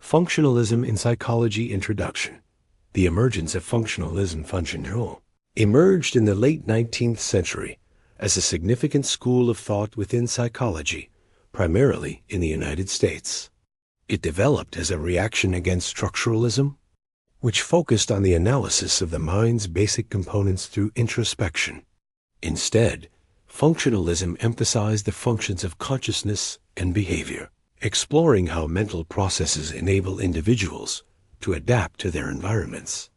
Functionalism in Psychology Introduction. The emergence of functionalism functional emerged in the late 19th century as a significant school of thought within psychology, primarily in the United States. It developed as a reaction against structuralism, which focused on the analysis of the mind's basic components through introspection. Instead, functionalism emphasized the functions of consciousness and behavior, exploring how mental processes enable individuals to adapt to their environments.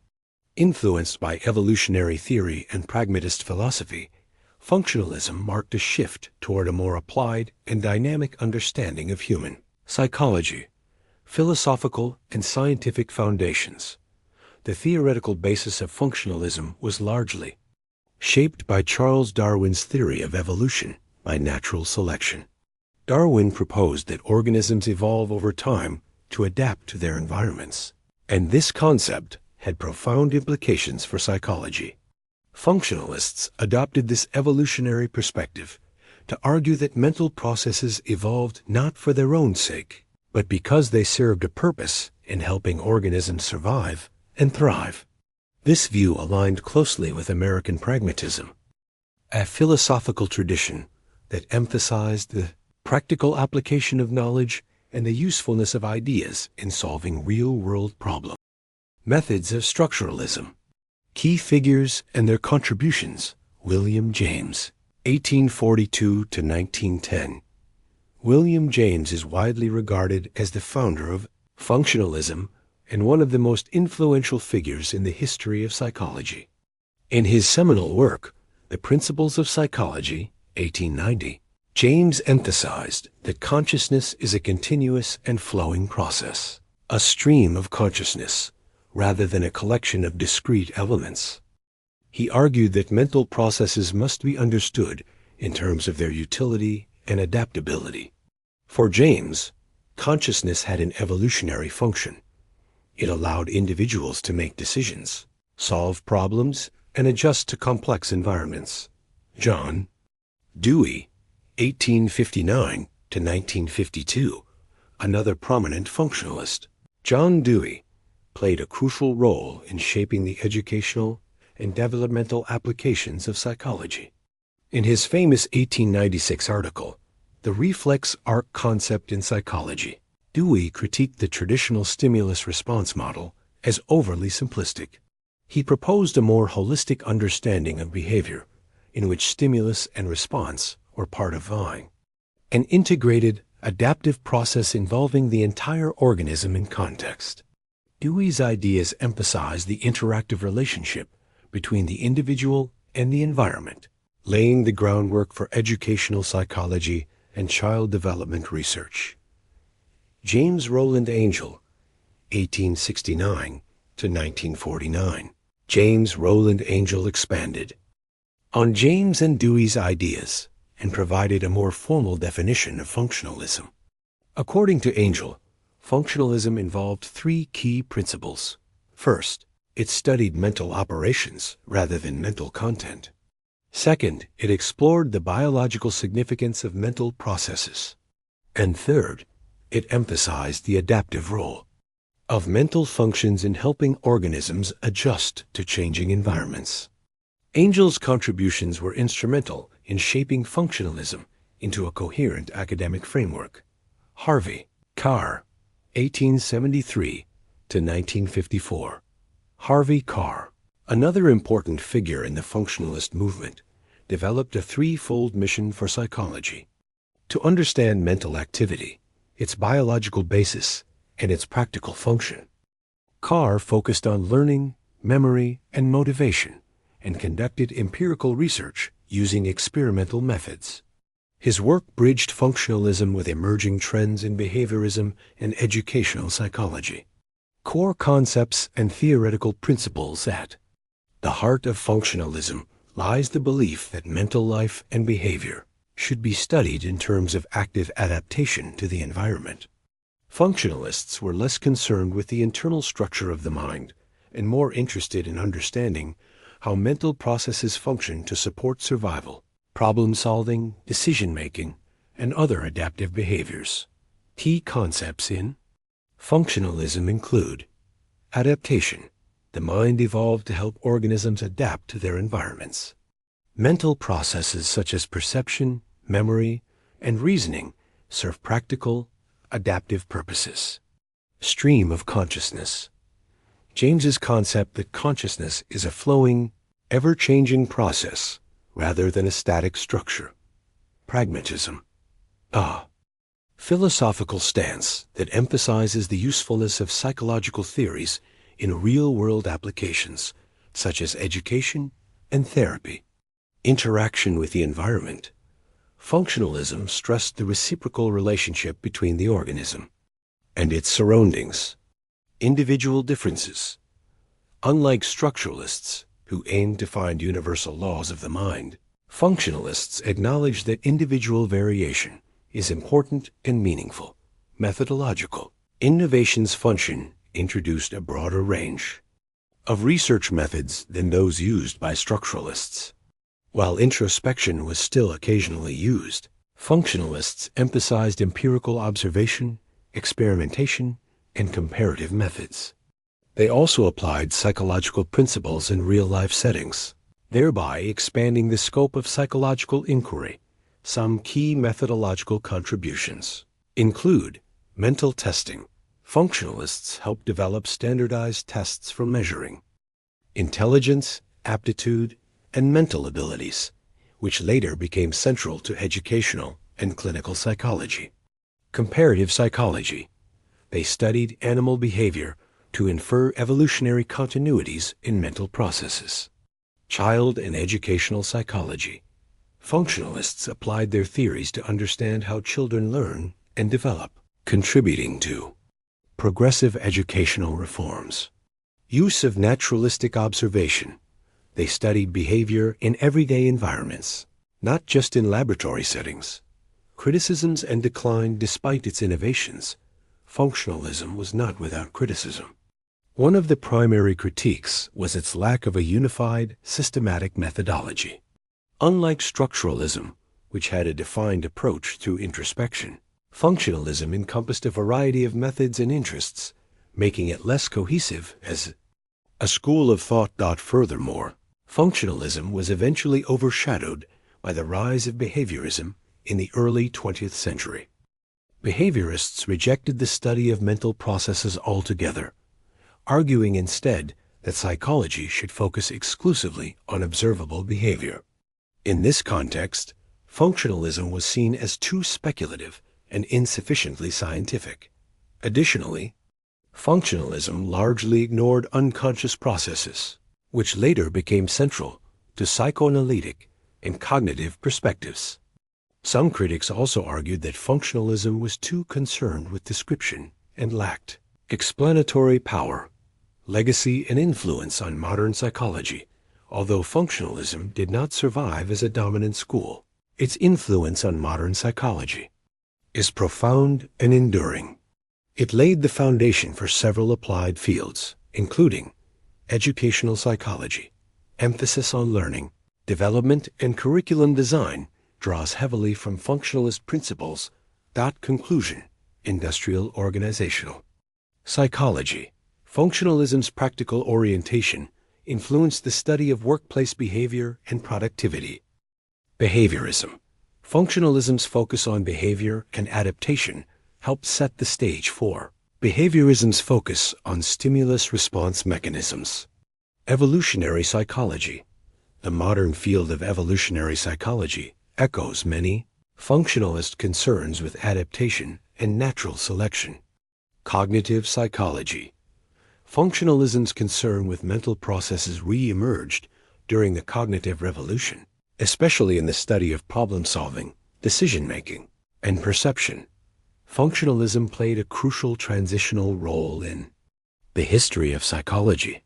Influenced by evolutionary theory and pragmatist philosophy, functionalism marked a shift toward a more applied and dynamic understanding of human psychology, philosophical and scientific foundations. The theoretical basis of functionalism was largely shaped by Charles Darwin's theory of evolution by natural selection. Darwin proposed that organisms evolve over time to adapt to their environments, and this concept had profound implications for psychology. Functionalists adopted this evolutionary perspective to argue that mental processes evolved not for their own sake, but because they served a purpose in helping organisms survive and thrive. This view aligned closely with American pragmatism, a philosophical tradition that emphasized the practical application of knowledge and the usefulness of ideas in solving real-world problems. Methods of structuralism. Key figures and their contributions. William James, 1842 to 1910. William James is widely regarded as the founder of functionalism and one of the most influential figures in the history of psychology. In his seminal work, The Principles of Psychology, 1890, James emphasized that consciousness is a continuous and flowing process, a stream of consciousness, rather than a collection of discrete elements. He argued that mental processes must be understood in terms of their utility and adaptability. For James, consciousness had an evolutionary function. It allowed individuals to make decisions, solve problems, and adjust to complex environments. John Dewey, 1859 to 1952, another prominent functionalist. John Dewey played a crucial role in shaping the educational and developmental applications of psychology. In his famous 1896 article, The Reflex Arc Concept in Psychology, Dewey critiqued the traditional stimulus-response model as overly simplistic. He proposed a more holistic understanding of behavior, in which stimulus and response were part of an integrated, adaptive process involving the entire organism in context. Dewey's ideas emphasize the interactive relationship between the individual and the environment, laying the groundwork for educational psychology and child development research. James Rowland Angell, 1869 to 1949. James Rowland Angell expanded on James and Dewey's ideas and provided a more formal definition of functionalism. According to Angell, functionalism involved three key principles. First, it studied mental operations rather than mental content. Second, it explored the biological significance of mental processes. And third, it emphasized the adaptive role of mental functions in helping organisms adjust to changing environments. Angell's contributions were instrumental in shaping functionalism into a coherent academic framework. Harvey Carr, 1873 to 1954. Harvey Carr, another important figure in the functionalist movement, developed a threefold mission for psychology: to understand mental activity, its biological basis, and its practical function. Carr focused on learning, memory, and motivation, and conducted empirical research using experimental methods. His work bridged functionalism with emerging trends in behaviorism and educational psychology. Core concepts and theoretical principles. At the heart of functionalism lies the belief that mental life and behavior should be studied in terms of active adaptation to the environment. Functionalists were less concerned with the internal structure of the mind and more interested in understanding how mental processes function to support survival, problem-solving, decision-making, and other adaptive behaviors. Key concepts in Functionalism include adaptation. The mind evolved to help organisms adapt to their environments. Mental processes such as perception, memory, and reasoning serve practical, adaptive purposes. Stream of consciousness. James's concept that consciousness is a flowing, ever-changing process rather than a static structure. Pragmatism. Philosophical stance that emphasizes the usefulness of psychological theories in real-world applications, such as education and therapy. Interaction with the environment. Functionalism stressed the reciprocal relationship between the organism and its surroundings. Individual differences. Unlike structuralists, who aim to find universal laws of the mind, functionalists acknowledge that individual variation is important and meaningful. Methodological. Innovation's function introduced a broader range of research methods than those used by structuralists. While introspection was still occasionally used, functionalists emphasized empirical observation, experimentation, and comparative methods. They also applied psychological principles in real-life settings, thereby expanding the scope of psychological inquiry. Some key methodological contributions include mental testing. Functionalists helped develop standardized tests for measuring intelligence, aptitude, and mental abilities, which later became central to educational and clinical psychology. Comparative psychology. They studied animal behavior to infer evolutionary continuities in mental processes. Child and educational psychology. Functionalists applied their theories to understand how children learn and develop, contributing to progressive educational reforms. Use of naturalistic observation. They studied behavior in everyday environments, not just in laboratory settings. Criticisms and decline despite its innovations. Functionalism was not without criticism. One of the primary critiques was its lack of a unified, systematic methodology. Unlike structuralism, which had a defined approach through introspection, functionalism encompassed a variety of methods and interests, making it less cohesive as a school of thought. Furthermore, functionalism was eventually overshadowed by the rise of behaviorism in the early 20th century. Behaviorists rejected the study of mental processes altogether, arguing instead that psychology should focus exclusively on observable behavior. In this context, functionalism was seen as too speculative and insufficiently scientific. Additionally, functionalism largely ignored unconscious processes, which later became central to psychoanalytic and cognitive perspectives. Some critics also argued that functionalism was too concerned with description and lacked explanatory power, legacy, and influence on modern psychology. Although functionalism did not survive as a dominant school, its influence on modern psychology is profound and enduring. It laid the foundation for several applied fields, including educational psychology. Emphasis on learning, development, and curriculum design draws heavily from functionalist principles. Conclusion: industrial organizational psychology. Functionalism's practical orientation influenced the study of workplace behavior and productivity. Behaviorism. Functionalism's focus on behavior and adaptation helped set the stage for behaviorism's focus on stimulus-response mechanisms. Evolutionary psychology. The modern field of evolutionary psychology echoes many functionalist concerns with adaptation and natural selection. Cognitive psychology. Functionalism's concern with mental processes re-emerged during the cognitive revolution, especially in the study of problem-solving, decision-making, and perception. Functionalism played a crucial transitional role in the history of psychology.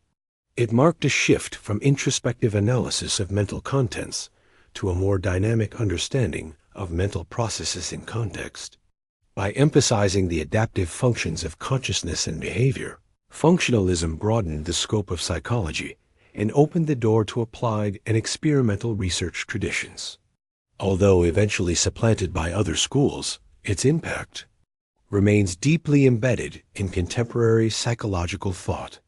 It marked a shift from introspective analysis of mental contents to a more dynamic understanding of mental processes in context. By emphasizing the adaptive functions of consciousness and behavior, functionalism broadened the scope of psychology and opened the door to applied and experimental research traditions. Although eventually supplanted by other schools, its impact remains deeply embedded in contemporary psychological thought.